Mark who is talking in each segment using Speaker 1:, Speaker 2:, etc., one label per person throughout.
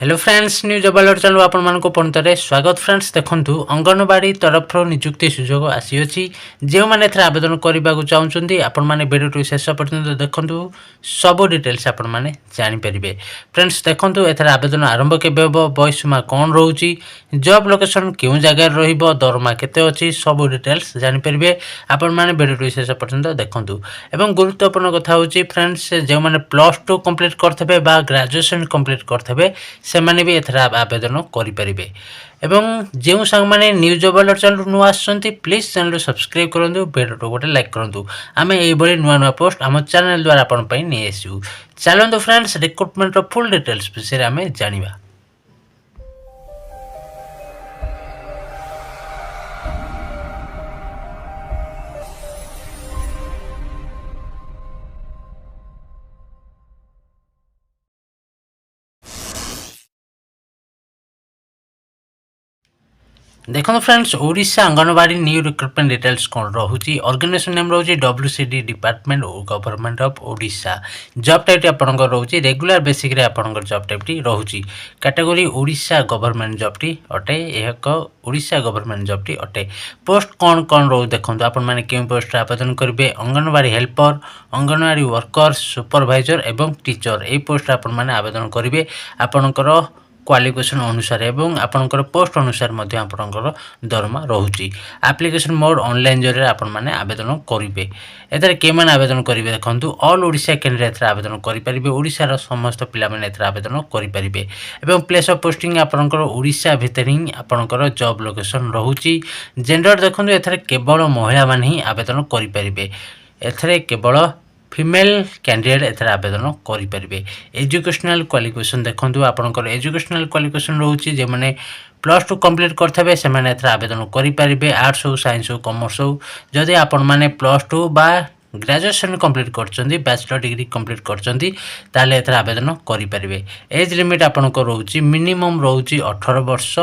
Speaker 1: Hello friends news अबालर channel आपण मानको पुणितरे स्वागत फ्रेंड्स देखंतु अंगनवाड़ी तरफ नियुक्ति सुजोग आसी जो मैंने आवेदन करने को चाहते आपण मैंने भिडियो शेष पर्यंत देखंतु सब डिटेल्स आपण मैंने जानीपर फ्रेंड्स देखंतु एथर आवेदन आरंभ केबे हो बयसीमा कौन रोची जॉब लोकेशन क्यों जगार रहिबो दरमा केते अछि सब डिटेल्स जानीपर आपण मैंने भिडियो शेष पर्यंत देखंतु एवं गुरुत्वपूर्ण कथा होची फ्रेंड्स जो मैंने +2 कंप्लीट करथबे बा ग्रेजुएशन कंप्लीट करथबे सेमाने भी एथरा आवेदन करें एवं जो सांग मैंने न्यूज अबालर चैनल नुआ आसछंती प्लीज चैनल सब्सक्राइब करंतु वीडियो गोटे लाइक करंतु आमे एई बळे नुआ नुआ पोस्ट हम चैनल द्वारा आपण पई नै आसु चलंतु फ्रेंड्स रिक्रूटमेंट रो फुल डिटेल्स विषय आमे जानिबा। देखो friends Odisha anganwadi new recruitment details कौन रोचे ऑर्गेनाइजेशन नेम रोचे WCD department government of Odisha job type आपंकर रोचे रेगुलर बेसिक रे आपंकर जॉब टाइप रोचे category Odisha government job T अटे एक ओडिशा गवर्नमेंट जॉब टी अटे पोस्ट कौन कौन रो देखो आपण मैंने क्यों पोस्ट आवेदन करेंगे anganwadi helper anganwadi worker supervisor एवं टीचर ये पोस्ट आपण मैंने आवेदन करेंगे आपणकर क्वालिफिकेशन अनुसार एवं आपणकर पोस्ट अनुसार मध्य आपणकर दरमा रोचे एप्लिकेशन मोड ऑनलाइन जरिए आपण माने आवेदन करेंगे एथर के माने आवेदन करेंगे देखंतु ऑल ओडिशा कैंडिडेट एथर आवेदन करि परिबे ओडिशा समस्त पिला माने एथर आवेदन करि परिबे एवं प्लेस ऑफ पोस्टिंग आपणकर ओडिशा भितर ही आपणकर जॉब लोकेशन रोचे जेंडर देखंतु एथर केवल महिला माने ही आवेदन करि परिबे एथरे केवल फीमेल कैंडिडेट एथर आवेदन करें एजुकेशनल क्वालिफिकेशन देखो आपंकर एजुकेशनल क्वालिफिकेशन रोचे जो मैंने +2 कंप्लीट करथे से एथर आवेदन करेंगे आर्ट्स हो साइंस हो कॉमर्स हो जदि आपण मैंने +2 बा ग्रेजुएशन कंप्लीट कर बैचलर डिग्री कंप्लीट कर एथर आवेदन करेंगे एज लिमिट आपंकर रोचे मिनिमम रोचे 18 वर्ष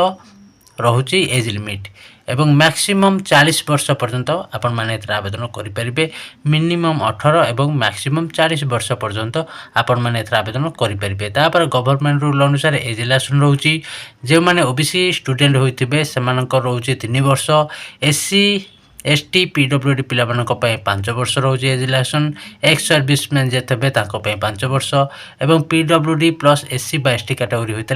Speaker 1: रोचे एज लिमिट एवं मैक्सिमम 40 वर्ष पर्यंत आपण माने एथर आवेदन करेंगे मिनिमम 18 एवं मैक्सिमम 40 वर्ष पर्यंत आपण माने एथर आवेदन करेंगे तापर गवर्नमेंट रूल अनुसार एज रिलैक्सेशन रोचे जो मैंने ओबीसी स्टूडेंट होइथिबे सेमानकर रोचे 3 वर्ष एससी एसटी पीडब्ल्यूडी पिला 5 वर्ष रोचे एज रिलैक्सेशन एक्स सर्विसमैन जे थे 5 वर्ष एवं पीडब्ल्यूडी प्लस एससी बा एसटी कैटेगरी होते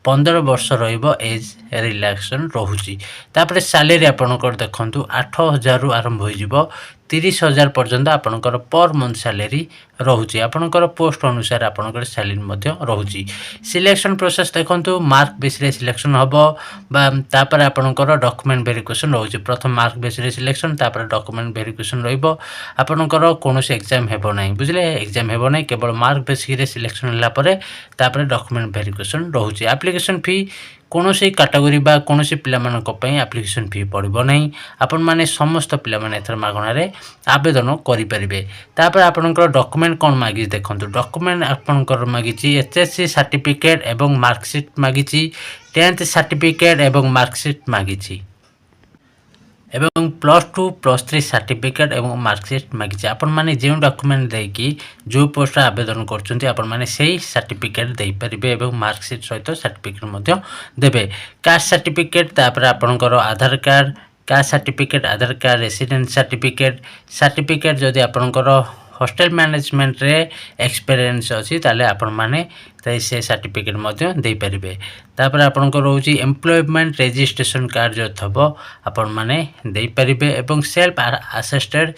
Speaker 1: 15 वर्ष एज रिलैक्सेशन रोचे तापर सैलरी आपंकर देखु 8,000 रु आरंभ हो 30,000 पर्यंत आपंकर पर मंथ सैलरी रोचे आपंकर पोस्ट अनुसार आपंकर सैलरी रोचे सिलेक्शन प्रोसेस देखो मार्क बेस सिलेक्शन हम तापर आपंकर डॉक्यूमेंट वेरिफिकेशन रोचे प्रथम मार्क बेस सिलेक्शन तापर डॉक्यूमेंट वेरिफिकेशन रहा कौन एग्जाम हेबो ना बुझले एग्जाम हेबो ना केवल मार्क बेसिक सिलेक्शन होला डॉक्यूमेंट वेरिफिकेशन रोचे एप्लिकेशन फी कौन कैटेगरी बा कौन पे एप्लिकेशन फी पड़ो ना आपण मैंने समस्त पिलाने एथर मागणारे आवेदन करेंगे तापर आपंकर डॉक्यूमेंट कौन मागी देखो डॉक्यूमेंट आपंकर मागी एचएससी सर्टिफिकेट एवं मार्कशीट मागी 10th सर्टिफिकेट एवं मार्कशीट मागी एवं +2 +3 सर्टिफिकेट एवं मार्कशीट मागी आपण मैंने जो डॉक्यूमेंट देकी जो पोस्ट आवेदन कर सर्टिफिकेट दे पारे एवं मार्कशीट सहित सर्टिफिकेट देवे कास्ट सर्टिफिकेट तापर आपंकर आधार कार्ड कास्ट सर्टिफिकेट आधार कार्ड रेसिडेंट सर्टिफिकेट सर्टिफिकेट जदि आपंकर हॉस्टल मैनेजमेंट रे एक्सपीरियंस अच्छी ताले आपण माने से सर्टिफिकेट दे पारे तापर आपंकर रोचे एम्प्लॉयमेंट रजिस्ट्रेशन कार्ड जो थब आपण माने दे पारे एवं self assisted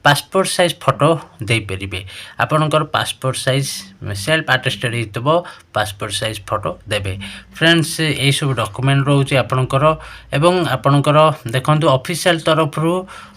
Speaker 1: passport size photo दे पारे आपंकर पासपोर्ट साइज सेल्फ अटेस्टेड हो पासपोर्ट साइज फोटो देवे फ्रेंड्स यही सब डॉक्यूमेंट रोचे आपंकर एवं आपंकर देखो ऑफिशियल तरफ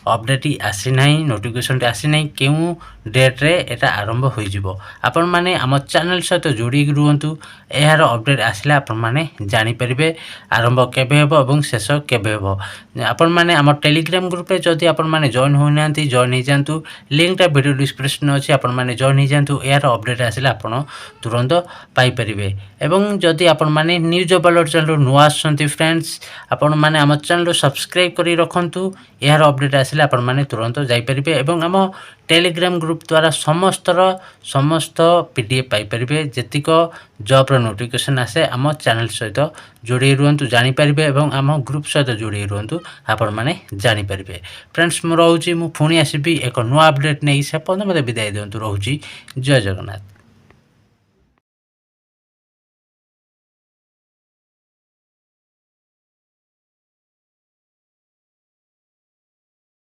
Speaker 1: अपडेट आसी ना नोटिफिकेशन आसी ना क्यों डेट रे एटा आरंभ हो आपण माने आम चैनल सहित जोड़ी रुहतु यार अपडेट आसले आपण माने जानी परिबे आरंभ केबे हेबो एवं शेष केबे हेबो आपण माने आम टेलीग्राम ग्रुप रे जदि आपण माने जॉइन होई नांती जॉइन हो जांतु लिंक वीडियो डिस्क्रिप्शन अछि आपण माने जॉइन हो जांतु यार अपडेट आसले आपण तुरंत पाई परिबे एवं जदि आपण माने न्यूज अबालर चैनल नुआ आछंती फ्रेंड्स आपण माने आम चैनल सब्सक्राइब करी रखंतु यार अपडेट आसले आपण माने तुरंत जाई परिबे एवं आम टेलीग्राम ग्रुप द्वारा समस्त पीडीएफ पाइपर जेतिक जॉब नोटिफिकेशन आसे आम चैनल सहित जोड़े रुहतु जानीपारे और आम ग्रुप सहित जोड़े रुहतु आपण मैंने जानीपारे। फ्रेंड्स मु रोची मु पुणी आसबि एक नुआ अपडेट नहीं से पर्यटन मत विदाय दिंतु रोची। जय जगन्नाथ।